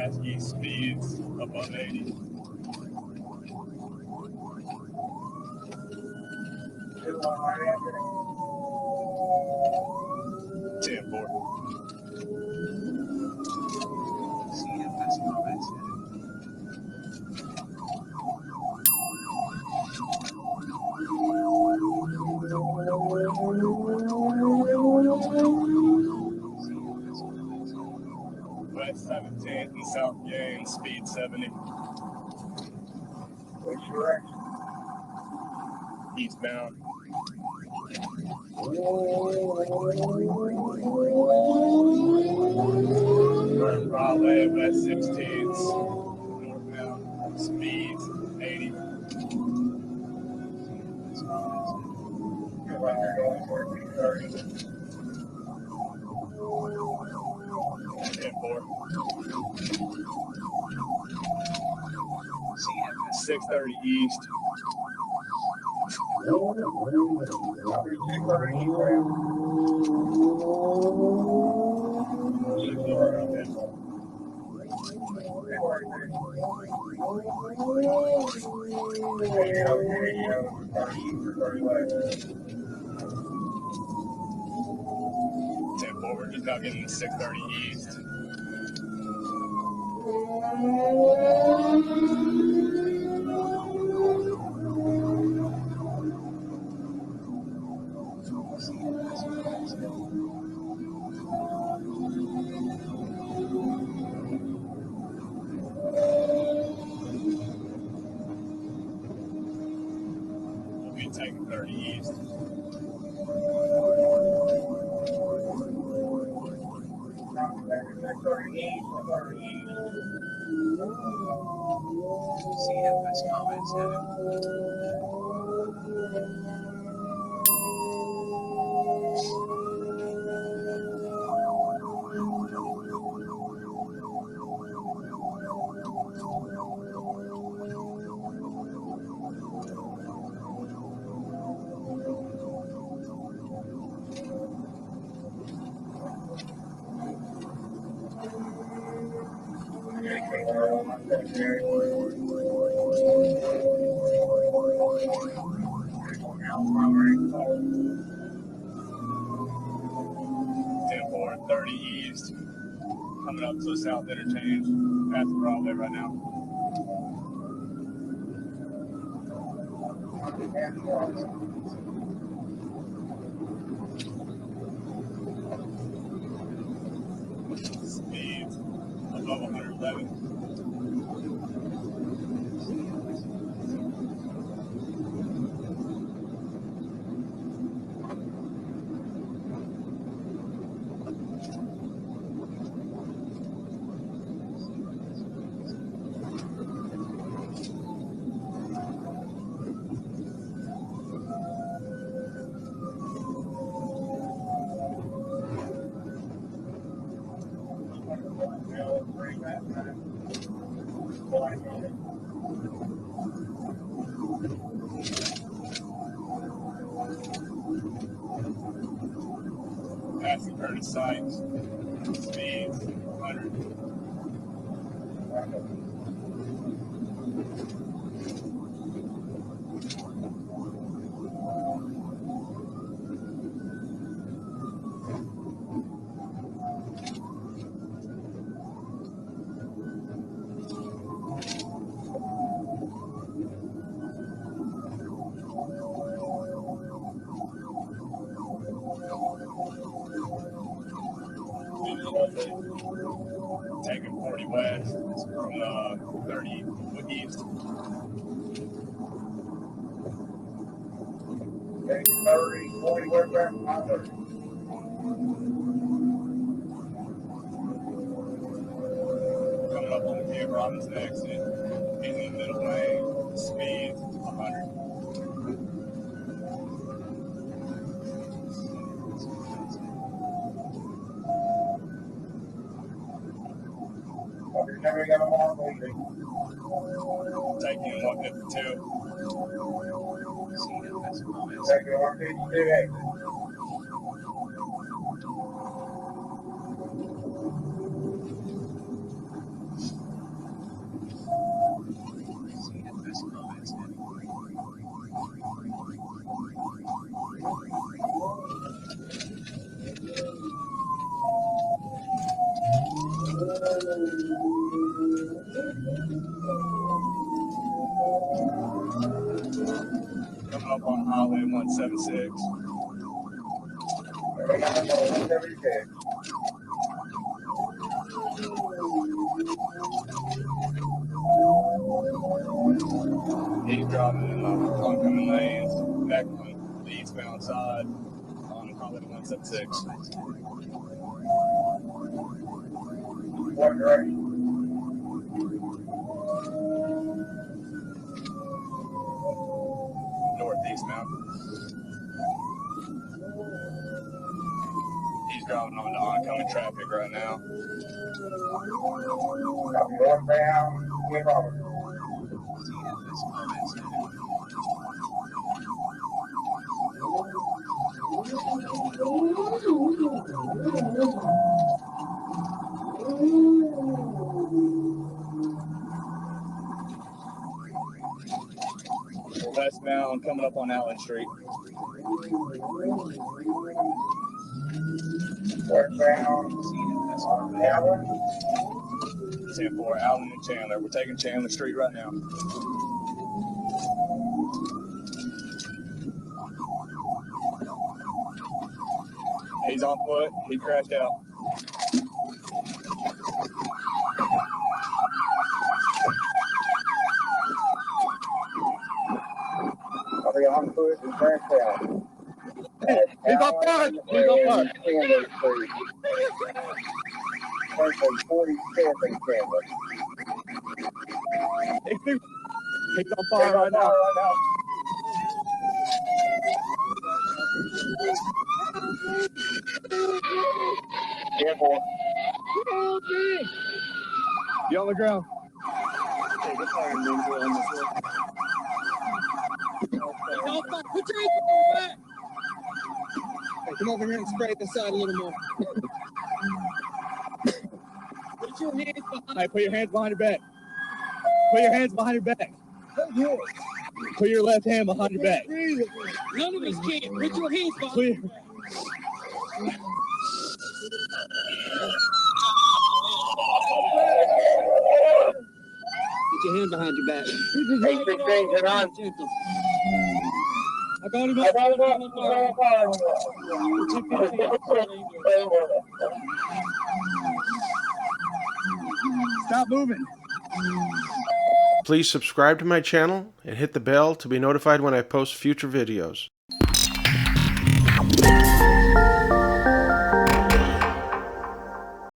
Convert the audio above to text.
Pasky speeds above 80. 10-4. CFS comments. West 17th and South Gain, speed 70. Which direction? Eastbound. Raleigh, West 16th, northbound, speed 80. You're right there going for 330. 10-4. CFS 630 East. Copy 230 eastbound. We're just now getting to 630 East. We'll be taking 30 East. CFS comments. Ten-4, 30 East. Coming up to the South Interchange. Past the Broadway right now. Speeds above 111. Passing Curtis Sykes. Speeds 100. Taking 40 west from 30 east. Okay, 30, 40 westbound, 530. Coming up on the P. Robinson exit. In the middle lane. Speed 100. Never got them on, leaving. Taking 152. CFS comments. Taking 152 exit. Coming up on Highway 176. 176. He's driving in the oncoming lanes, back on the eastbound side on Highway 176. What direction? Northeast mountain. He's driving on the oncoming traffic right now. Copy, northbound, Twin Roberts. CFS comments. Westbound coming up on Allen Street. Westbound, CFS on comments. Allen. 10-4, Allen and Chandler. We're taking Chandler Street right now. He's on foot. He crashed out. Copy, on foot and crashed out. He's on fire. He's on fire. Chandler Street. Frankly, 47 Chandler. He's on fire right now. Careful. You on the ground. Put your hands back. Hey, come over here and spray this side a little more. Put your hands behind. Hey, put your hands behind your back. Put your hands behind your back. Put your left hand behind your back. None of us can. Put your hands behind. Put your, Put your hand behind your back. 816, get on. Gentle. I got him I up. got him up. I got him up. stop moving. Please subscribe to my channel and hit the bell to be notified when I post future videos.